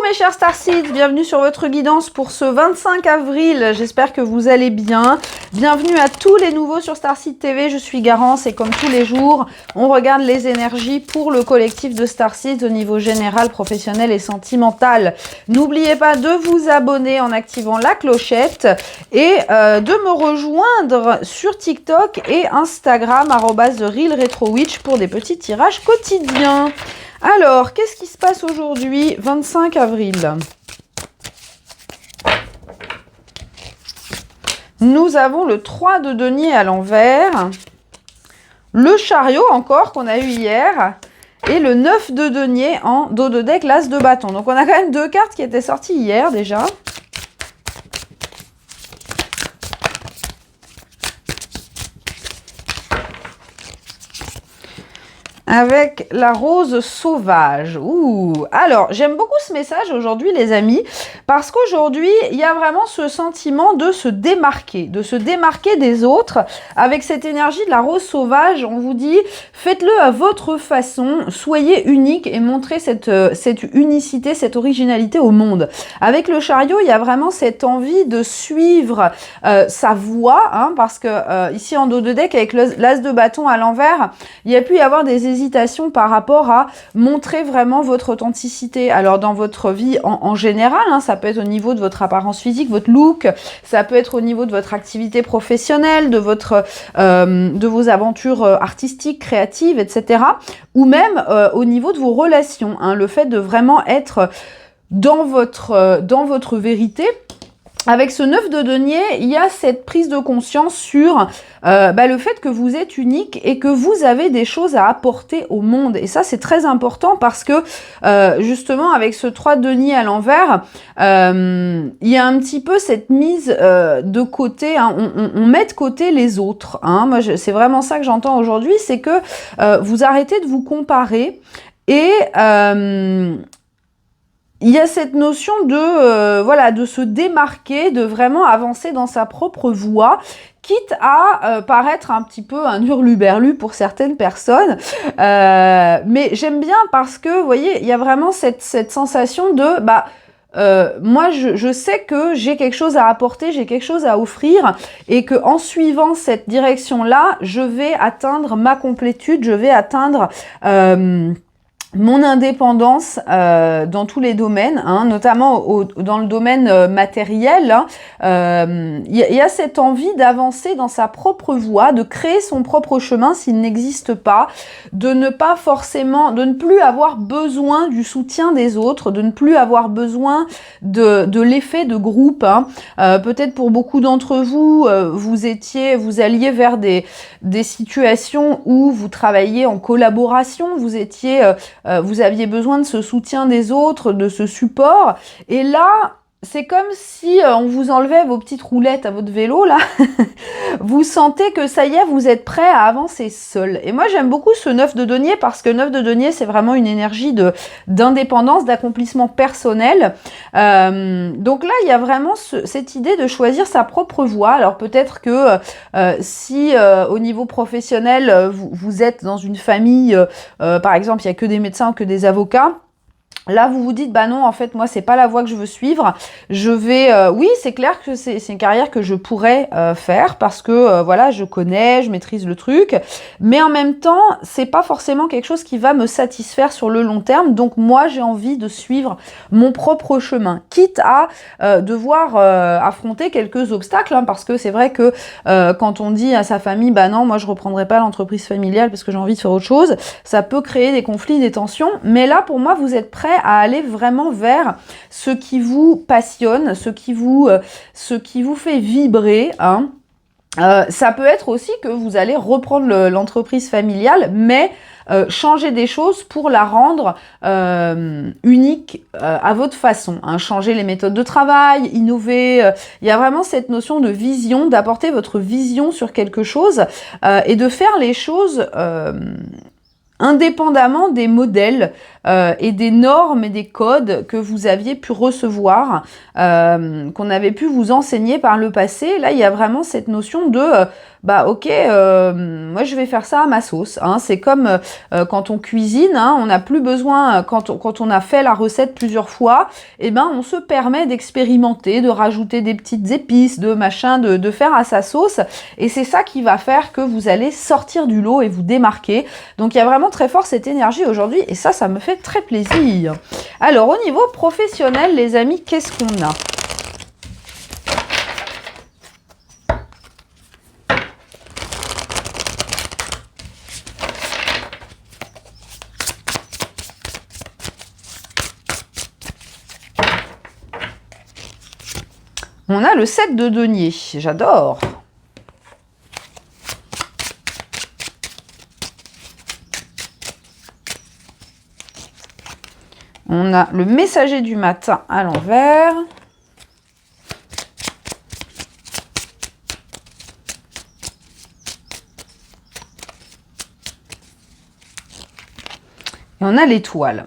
mes chers Starseeds, bienvenue sur votre guidance pour ce 25 avril, j'espère que vous allez bien. Bienvenue à tous les nouveaux sur Starseed TV, je suis Garance et comme tous les jours, on regarde les énergies pour le collectif de Starseeds au niveau général, professionnel et sentimental. N'oubliez pas de vous abonner en activant la clochette et de me rejoindre sur TikTok et Instagram, @TheRealRetroWitch pour des petits tirages quotidiens. Alors, qu'est-ce qui se passe aujourd'hui, 25 avril? Nous avons le 3 de denier à l'envers, le chariot encore qu'on a eu hier, et le 9 de denier en dos de deck, l'as de bâton. Donc on a quand même deux cartes qui étaient sorties hier déjà. Avec la rose sauvage. Ouh. Alors, j'aime beaucoup ce message aujourd'hui, les amis, parce qu'aujourd'hui, il y a vraiment ce sentiment de se démarquer des autres. Avec cette énergie de la rose sauvage, on vous dit, faites-le à votre façon, soyez unique et montrez cette unicité, cette originalité au monde. Avec le chariot, il y a vraiment cette envie de suivre sa voie, hein, parce que ici en dos de deck, avec l'as de bâton à l'envers, il y a pu y avoir des hésitation par rapport à montrer vraiment votre authenticité. Alors dans votre vie en général, hein, ça peut être au niveau de votre apparence physique, votre look, ça peut être au niveau de votre activité professionnelle, de vos aventures artistiques, créatives, etc. Ou même au niveau de vos relations, hein, le fait de vraiment être dans votre vérité. Avec ce 9 de denier, il y a cette prise de conscience sur le fait que vous êtes unique et que vous avez des choses à apporter au monde. Et ça, c'est très important parce que, justement, avec ce 3 de denier à l'envers, il y a un petit peu cette mise de côté, hein, on met de côté les autres. Hein. Moi, c'est vraiment ça que j'entends aujourd'hui, c'est que vous arrêtez de vous comparer et... il y a cette notion de, de se démarquer, de vraiment avancer dans sa propre voie, quitte à paraître un petit peu un hurluberlu pour certaines personnes. Mais j'aime bien parce que, vous voyez, il y a vraiment cette sensation de... moi, je sais que j'ai quelque chose à apporter, j'ai quelque chose à offrir et que en suivant cette direction-là, je vais atteindre ma complétude, je vais atteindre... mon indépendance dans tous les domaines, hein, notamment dans le domaine matériel, hein, y a cette envie d'avancer dans sa propre voie, de créer son propre chemin s'il n'existe pas, de ne plus avoir besoin du soutien des autres, de ne plus avoir besoin de l'effet de groupe. Hein. Peut-être pour beaucoup d'entre vous, vous alliez vers des situations où vous travailliez en collaboration, vous aviez besoin de ce soutien des autres, de ce support. Et là, c'est comme si on vous enlevait vos petites roulettes à votre vélo, là. Vous sentez que ça y est, vous êtes prêt à avancer seul. Et moi, j'aime beaucoup ce 9 de denier parce que 9 de denier, c'est vraiment une énergie d'indépendance, d'accomplissement personnel. Donc là, il y a vraiment cette idée de choisir sa propre voie. Alors peut-être que si au niveau professionnel, vous êtes dans une famille, par exemple, il n'y a que des médecins ou que des avocats, là, vous vous dites, bah non, en fait, moi, c'est pas la voie que je veux suivre. Je vais, oui, c'est clair que c'est une carrière que je pourrais faire parce que, voilà, je connais, je maîtrise le truc. Mais en même temps, c'est pas forcément quelque chose qui va me satisfaire sur le long terme. Donc, moi, j'ai envie de suivre mon propre chemin, quitte à devoir affronter quelques obstacles, hein, parce que c'est vrai que quand on dit à sa famille, bah non, moi, je reprendrai pas l'entreprise familiale parce que j'ai envie de faire autre chose, ça peut créer des conflits, des tensions. Mais là, pour moi, vous êtes prêts à aller vraiment vers ce qui vous passionne, ce qui vous fait vibrer, hein. Ça peut être aussi que vous allez reprendre l'entreprise familiale, mais changer des choses pour la rendre unique à votre façon, hein. Changer les méthodes de travail, innover. Il y a vraiment cette notion de vision, d'apporter votre vision sur quelque chose et de faire les choses indépendamment des modèles et des normes et des codes que vous aviez pu recevoir, qu'on avait pu vous enseigner par le passé. Là, il y a vraiment cette notion de bah ok, moi je vais faire ça à ma sauce. Hein. C'est comme quand on cuisine, hein, on n'a plus besoin, quand on a fait la recette plusieurs fois, eh ben on se permet d'expérimenter, de rajouter des petites épices, de machin, de faire à sa sauce. Et c'est ça qui va faire que vous allez sortir du lot et vous démarquer. Donc il y a vraiment très fort cette énergie aujourd'hui et ça me fait très plaisir. Alors au niveau professionnel, les amis, qu'est-ce qu'on a ? On a le 7 de denier, j'adore. On a le messager du matin à l'envers. Et on a l'étoile.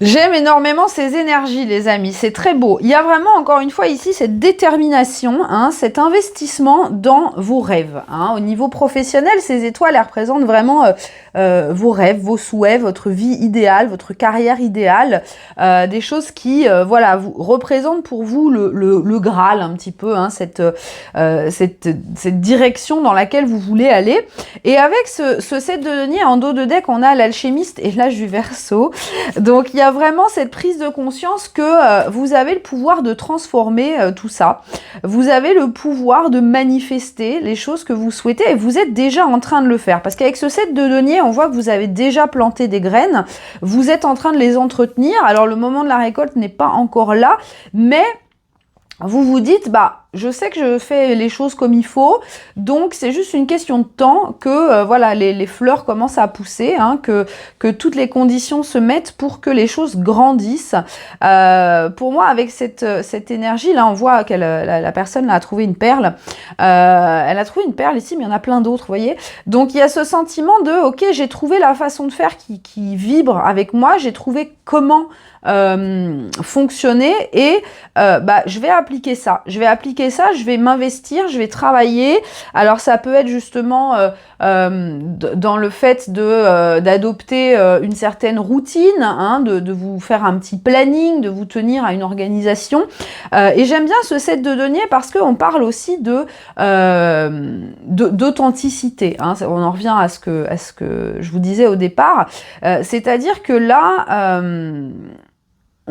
J'aime énormément ces énergies, les amis. C'est très beau. Il y a vraiment, encore une fois, ici, cette détermination, hein, cet investissement dans vos rêves. Hein. Au niveau professionnel, ces étoiles, elles représentent vraiment vos rêves, vos souhaits, votre vie idéale, votre carrière idéale. Des choses qui, voilà, vous représentent pour vous le Graal, un petit peu, hein, cette direction dans laquelle vous voulez aller. Et avec ce 7 de denier, en dos de deck, on a l'alchimiste et l'âge du Verseau. Donc, il y a vraiment cette prise de conscience que vous avez le pouvoir de transformer tout ça. Vous avez le pouvoir de manifester les choses que vous souhaitez et vous êtes déjà en train de le faire. Parce qu'avec ce 7 de denier, on voit que vous avez déjà planté des graines. Vous êtes en train de les entretenir. Alors, le moment de la récolte n'est pas encore là, mais vous vous dites, bah, je sais que je fais les choses comme il faut, donc c'est juste une question de temps que voilà, les fleurs commencent à pousser, hein, que toutes les conditions se mettent pour que les choses grandissent. Pour moi, avec cette énergie, là, on voit que la personne là, a trouvé une perle. Elle a trouvé une perle ici, mais il y en a plein d'autres, vous voyez. Donc, il y a ce sentiment de, ok, j'ai trouvé la façon de faire qui vibre avec moi, j'ai trouvé comment fonctionner et bah, je vais appliquer ça. Je vais m'investir, je vais travailler. Alors ça peut être justement dans le fait d'adopter une certaine routine, hein, de vous faire un petit planning, de vous tenir à une organisation. Et j'aime bien ce 7 de denier parce qu'on parle aussi d'authenticité. Hein. On en revient à ce que je vous disais au départ. C'est-à-dire que là,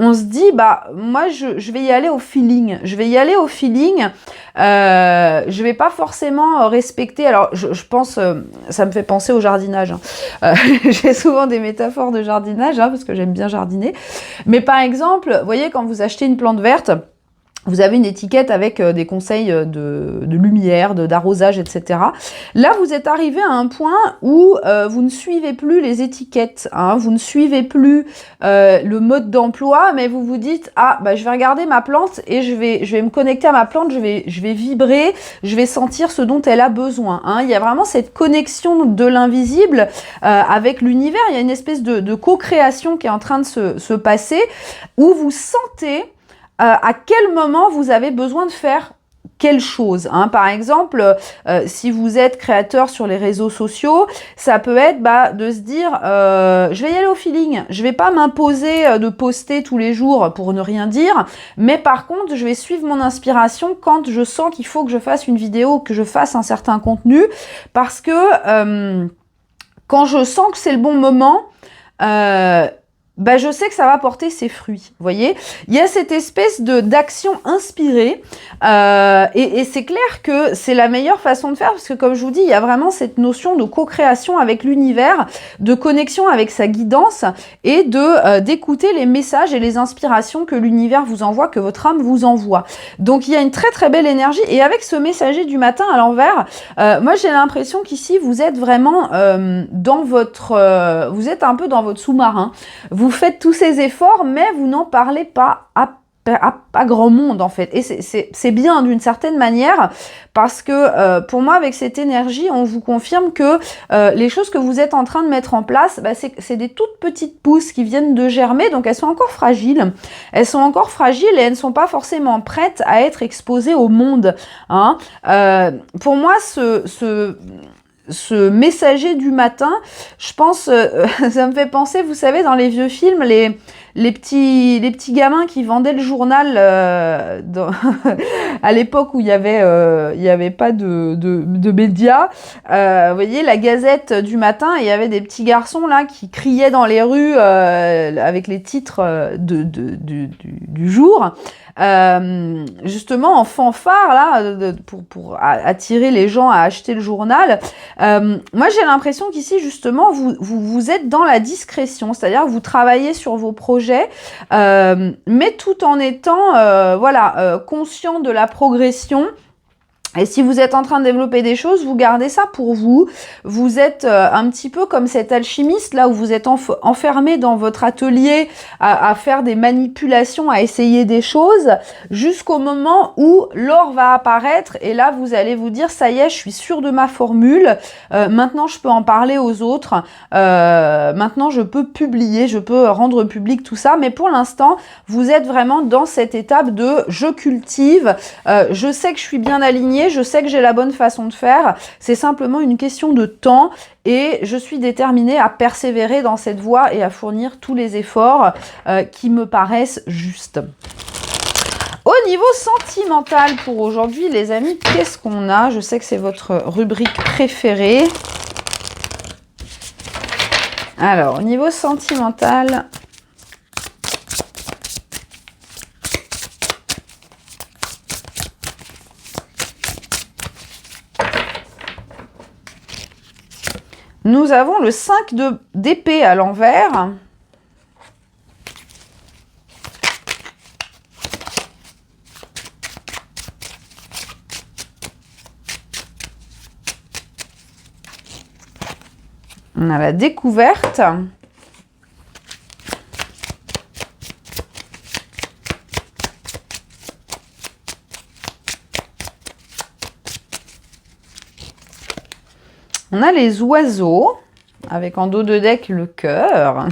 on se dit, bah, moi, je vais y aller au feeling. Je vais y aller au feeling. Je vais pas forcément respecter. Alors, je pense, ça me fait penser au jardinage. Hein. J'ai souvent des métaphores de jardinage, hein, parce que j'aime bien jardiner. Mais par exemple, vous voyez, quand vous achetez une plante verte, vous avez une étiquette avec des conseils de lumière, d'arrosage, etc. Là, vous êtes arrivé à un point où vous ne suivez plus les étiquettes, hein, vous ne suivez plus le mode d'emploi, mais vous vous dites, ah, bah, je vais regarder ma plante et je vais me connecter à ma plante, je vais vibrer, je vais sentir ce dont elle a besoin. Hein. Il y a vraiment cette connexion de l'invisible avec l'univers. Il y a une espèce de co-création qui est en train de se passer où vous sentez à quel moment vous avez besoin de faire quelle chose, hein. Par exemple, si vous êtes créateur sur les réseaux sociaux, ça peut être de se dire je vais y aller au feeling, je vais pas m'imposer de poster tous les jours pour ne rien dire, mais par contre je vais suivre mon inspiration quand je sens qu'il faut que je fasse une vidéo, que je fasse un certain contenu, parce que quand je sens que c'est le bon moment, bah, je sais que ça va porter ses fruits, vous voyez. Il y a cette espèce d'action inspirée et c'est clair que c'est la meilleure façon de faire parce que comme je vous dis, il y a vraiment cette notion de co-création avec l'univers, de connexion avec sa guidance et d'écouter les messages et les inspirations que l'univers vous envoie, que votre âme vous envoie. Donc, il y a une très très belle énergie et avec ce messager du matin à l'envers, moi j'ai l'impression qu'ici, vous êtes vraiment dans vous êtes un peu dans votre sous-marin. Vous faites tous ces efforts, mais vous n'en parlez pas à pas grand monde en fait. Et c'est bien d'une certaine manière parce que pour moi, avec cette énergie, on vous confirme que les choses que vous êtes en train de mettre en place, bah, c'est des toutes petites pousses qui viennent de germer, donc elles sont encore fragiles. Elles sont encore fragiles et elles ne sont pas forcément prêtes à être exposées au monde. Hein. Pour moi, ce messager du matin, je pense, ça me fait penser, vous savez, dans les vieux films, les petits gamins qui vendaient le journal à l'époque où il y avait pas de médias. Vous voyez, la Gazette du matin, et il y avait des petits garçons là qui criaient dans les rues avec les titres du jour. Justement en fanfare là pour attirer les gens à acheter le journal. Moi j'ai l'impression qu'ici justement vous êtes dans la discrétion, c'est-à-dire vous travaillez sur vos projets mais tout en étant conscient de la progression. Et si vous êtes en train de développer des choses, vous gardez ça pour vous. Vous êtes un petit peu comme cet alchimiste, là où vous êtes enfermé dans votre atelier à faire des manipulations, à essayer des choses, jusqu'au moment où l'or va apparaître. Et là, vous allez vous dire, ça y est, je suis sûre de ma formule. Maintenant, je peux en parler aux autres. Maintenant, je peux publier, je peux rendre public tout ça. Mais pour l'instant, vous êtes vraiment dans cette étape de « je cultive ». Je sais que je suis bien alignée. Je sais que j'ai la bonne façon de faire, c'est simplement une question de temps et je suis déterminée à persévérer dans cette voie et à fournir tous les efforts qui me paraissent justes. Au niveau sentimental pour aujourd'hui, les amis, qu'est-ce qu'on a? Je sais que c'est votre rubrique préférée. Alors, au niveau sentimental... Nous avons le 5 d'épée à l'envers. On a la découverte. On a les oiseaux, avec en dos de deck le cœur.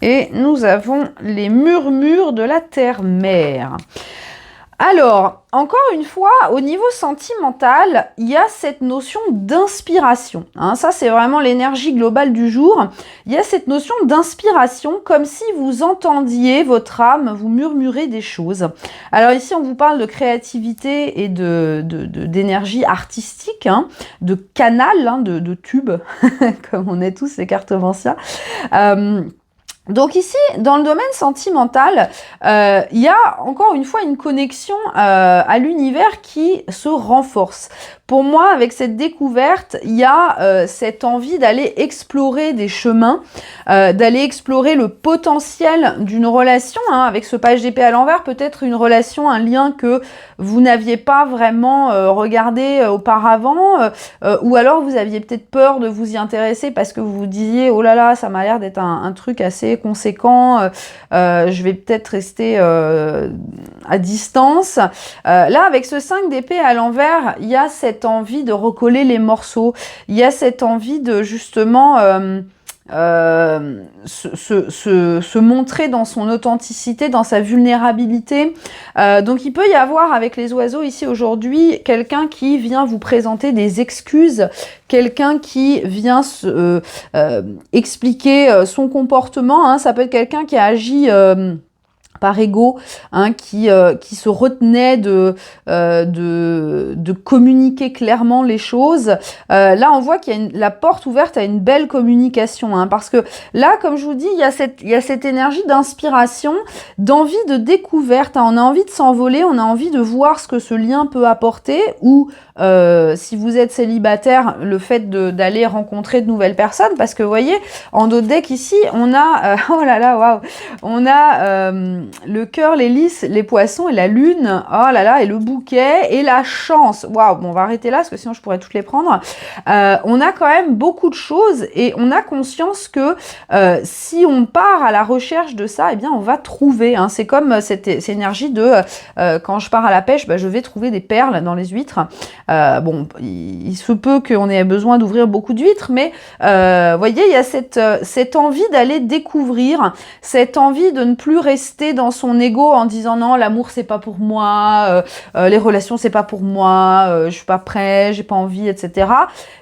Et nous avons les murmures de la terre-mère. Alors, encore une fois, au niveau sentimental, il y a cette notion d'inspiration. Hein, ça, c'est vraiment l'énergie globale du jour. Il y a cette notion d'inspiration, comme si vous entendiez votre âme vous murmurer des choses. Alors ici, on vous parle de créativité et d'énergie artistique, hein, de canal, hein, de tube, comme on est tous les cartomanciens. Donc ici, dans le domaine sentimental, il y a encore une fois une connexion à l'univers qui se renforce. Pour moi, avec cette découverte, il y a cette envie d'aller explorer des chemins, d'aller explorer le potentiel d'une relation. Hein, avec ce page d'épée à l'envers, peut-être une relation, un lien que vous n'aviez pas vraiment regardé auparavant, ou alors vous aviez peut-être peur de vous y intéresser parce que vous vous disiez « Oh là là, ça m'a l'air d'être un truc assez conséquent, je vais peut-être rester à distance. » Là, avec ce 5 d'épée à l'envers, il y a cette envie de recoller les morceaux, il y a cette envie de justement se montrer dans son authenticité, dans sa vulnérabilité. Donc il peut y avoir avec les oiseaux ici aujourd'hui quelqu'un qui vient vous présenter des excuses, quelqu'un qui vient expliquer son comportement. Hein. Ça peut être quelqu'un qui a agi par ego, hein, qui se retenait de communiquer clairement les choses. Là, on voit qu'il y a la porte ouverte à une belle communication, hein, parce que là, comme je vous dis, il y a cette énergie d'inspiration, d'envie de découverte. Hein, on a envie de s'envoler, on a envie de voir ce que ce lien peut apporter, ou si vous êtes célibataire, le fait d'aller rencontrer de nouvelles personnes, parce que vous voyez, en dos de deck ici, on a, oh là là, waouh, on a le cœur, les lys, les poissons et la lune, oh là là, et le bouquet et la chance. Waouh, bon, on va arrêter là parce que sinon je pourrais toutes les prendre. On a quand même beaucoup de choses et on a conscience que si on part à la recherche de ça, eh bien on va trouver. Hein. C'est comme cette énergie de quand je pars à la pêche, bah, je vais trouver des perles dans les huîtres. Bon, il se peut qu'on ait besoin d'ouvrir beaucoup d'huîtres, mais voyez, il y a cette envie d'aller découvrir, cette envie de ne plus rester dans son ego en disant non, l'amour c'est pas pour moi, les relations c'est pas pour moi, je suis pas prêt, j'ai pas envie, etc.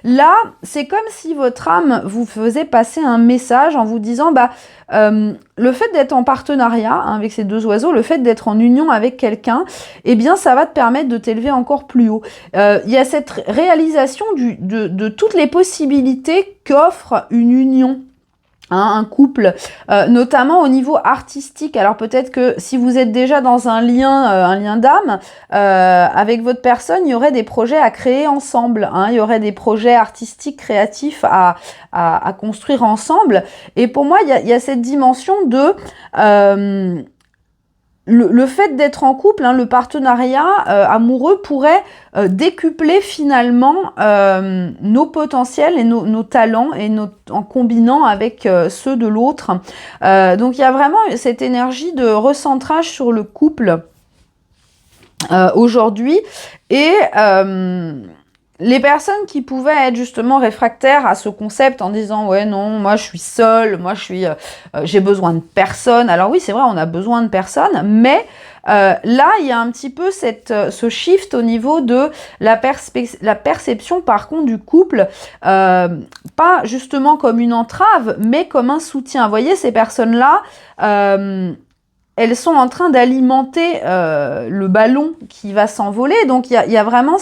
Là, c'est comme si votre âme vous faisait passer un message en vous disant bah le fait d'être en partenariat hein, avec ces deux oiseaux, le fait d'être en union avec quelqu'un, eh bien ça va te permettre de t'élever encore plus haut. Il y a cette réalisation de toutes les possibilités qu'offre une union. Hein, un couple, notamment au niveau artistique. Alors peut-être que si vous êtes déjà dans un lien d'âme avec votre personne, il y aurait des projets à créer ensemble. Hein, il y aurait des projets artistiques, créatifs à construire ensemble. Et pour moi, il y a cette dimension de le fait d'être en couple, hein, le partenariat amoureux pourrait décupler finalement nos potentiels et nos talents et en combinant avec ceux de l'autre. Donc il y a vraiment cette énergie de recentrage sur le couple aujourd'hui et les personnes qui pouvaient être justement réfractaires à ce concept en disant ouais non moi je suis seule, moi j'ai besoin de personne. Alors oui c'est vrai on a besoin de personne, mais là il y a un petit peu ce shift au niveau de la perception par contre du couple, pas justement comme une entrave mais comme un soutien. Vous voyez ces personnes là elles sont en train d'alimenter le ballon qui va s'envoler. Donc il y a vraiment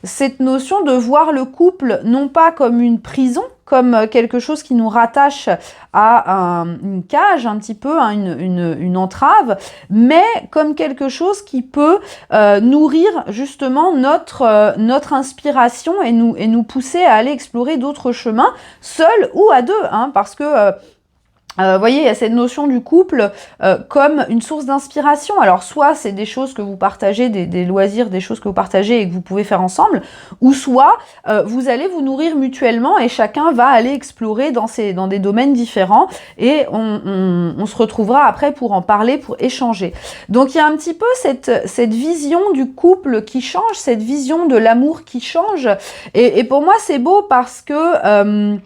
cette notion de voir le couple non pas comme une prison, comme quelque chose qui nous rattache à une cage un petit peu, hein, une entrave, mais comme quelque chose qui peut nourrir justement notre inspiration et nous pousser à aller explorer d'autres chemins, seuls ou à deux, hein, parce que vous voyez, il y a cette notion du couple comme une source d'inspiration. Alors, soit c'est des choses que vous partagez, des loisirs, des choses que vous partagez et que vous pouvez faire ensemble, ou soit vous allez vous nourrir mutuellement et chacun va aller explorer dans des domaines différents et on se retrouvera après pour en parler, pour échanger. Donc, il y a un petit peu cette vision du couple qui change, cette vision de l'amour qui change. Et pour moi, c'est beau parce que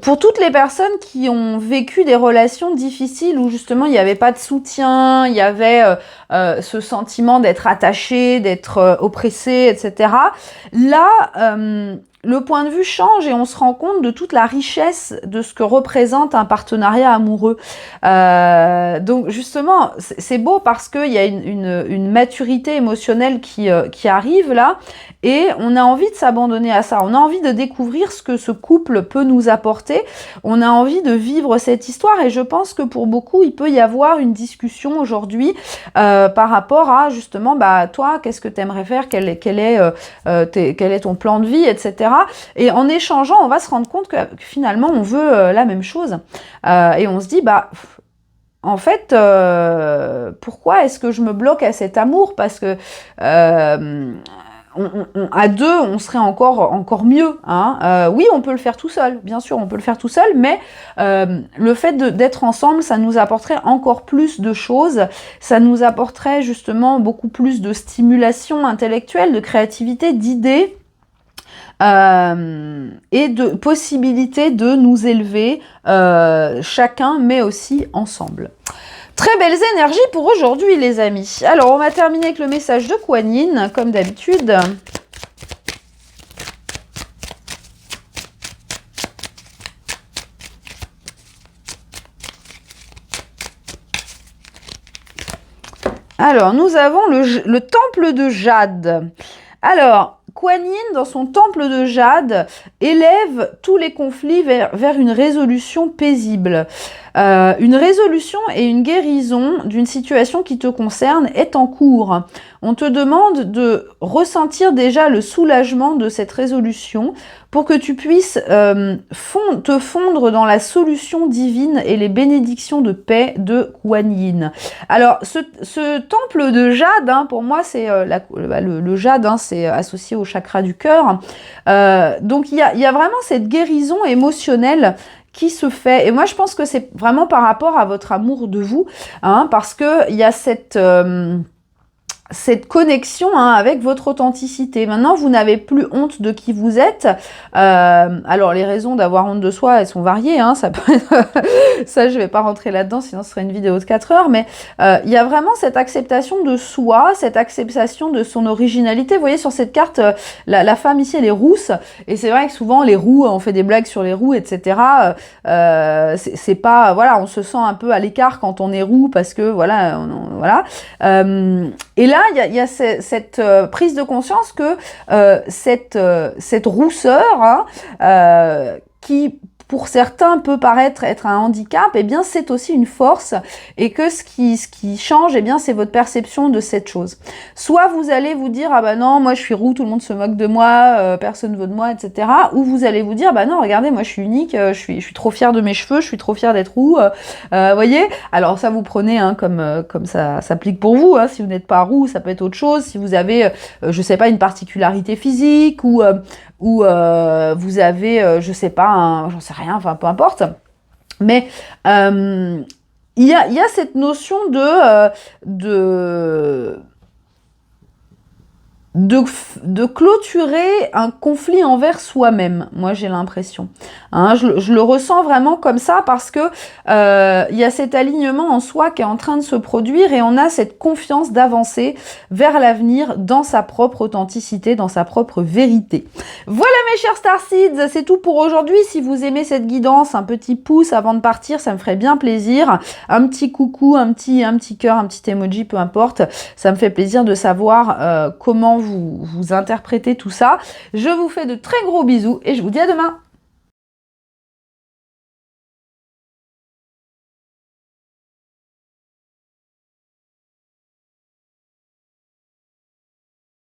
pour toutes les personnes qui ont vécu des relations difficiles où justement il n'y avait pas de soutien, il y avait ce sentiment d'être attaché, d'être oppressé, etc. Là, le point de vue change et on se rend compte de toute la richesse de ce que représente un partenariat amoureux. Donc justement, c'est beau parce qu'il y a une maturité émotionnelle qui arrive là et on a envie de s'abandonner à ça. On a envie de découvrir ce que ce couple peut nous apporter. On a envie de vivre cette histoire et je pense que pour beaucoup, il peut y avoir une discussion aujourd'hui par rapport à justement, bah toi, qu'est-ce que tu aimerais faire, quel est ton plan de vie, etc. Et en échangeant, on va se rendre compte que finalement, on veut la même chose. Et on se dit, bah, en fait, pourquoi est-ce que je me bloque à cet amour? Parce que à deux, on serait encore mieux. Hein. Oui, on peut le faire tout seul, bien sûr, on peut le faire tout seul, mais le fait d'être ensemble, ça nous apporterait encore plus de choses, ça nous apporterait justement beaucoup plus de stimulation intellectuelle, de créativité, d'idées, et de possibilités de nous élever chacun, mais aussi ensemble. Très belles énergies pour aujourd'hui, les amis. Alors, on va terminer avec le message de Kuan Yin, comme d'habitude. Alors, nous avons le temple de Jade. Alors, Kuan Yin, dans son temple de Jade, élève tous les conflits vers une résolution paisible. Une résolution et une guérison d'une situation qui te concerne est en cours. On te demande de ressentir déjà le soulagement de cette résolution pour que tu puisses te fondre dans la solution divine et les bénédictions de paix de Kuan Yin. Alors, ce temple de jade, hein, pour moi, c'est le jade, hein, c'est associé au chakra du cœur. Donc, il y a vraiment cette guérison émotionnelle qui se fait. Et moi, je pense que c'est vraiment par rapport à votre amour de vous, hein, parce que il y a cette connexion, hein, avec votre authenticité. Maintenant, vous n'avez plus honte de qui vous êtes. Alors, les raisons d'avoir honte de soi, elles sont variées. Hein, ça peut être ça, je vais pas rentrer là-dedans, sinon ce serait une vidéo de 4 heures. Mais il y a vraiment cette acceptation de soi, cette acceptation de son originalité. Vous voyez, sur cette carte, la femme ici, elle est rousse. Et c'est vrai que souvent, les roues, on fait des blagues sur les roues, etc. C'est pas... Voilà, on se sent un peu à l'écart quand on est roux parce que, voilà... voilà. Et là, il y a cette prise de conscience que cette rousseur, hein, qui pour certains peut paraître être un handicap, eh bien c'est aussi une force, et que ce qui change, eh bien c'est votre perception de cette chose. Soit vous allez vous dire ah bah non, moi je suis roux, tout le monde se moque de moi, personne ne veut de moi, etc. Ou vous allez vous dire bah non, regardez, moi je suis unique, je suis trop fière de mes cheveux, je suis trop fière d'être roux, voyez. Alors ça vous prenez, hein, comme ça s'applique pour vous, hein. Si vous n'êtes pas roux, ça peut être autre chose. Si vous avez, je sais pas, une particularité physique ou vous avez, je sais pas, j'en sais rien, enfin peu importe. Mais il y a cette notion de clôturer un conflit envers soi-même, moi j'ai l'impression. Hein, je le ressens vraiment comme ça parce que il y a cet alignement en soi qui est en train de se produire et on a cette confiance d'avancer vers l'avenir dans sa propre authenticité, dans sa propre vérité. Voilà mes chers Starseeds, c'est tout pour aujourd'hui. Si vous aimez cette guidance, un petit pouce avant de partir, ça me ferait bien plaisir. Un petit coucou, un petit cœur, un petit emoji, peu importe. Ça me fait plaisir de savoir comment vous interprétez tout ça. Je vous fais de très gros bisous et je vous dis à demain.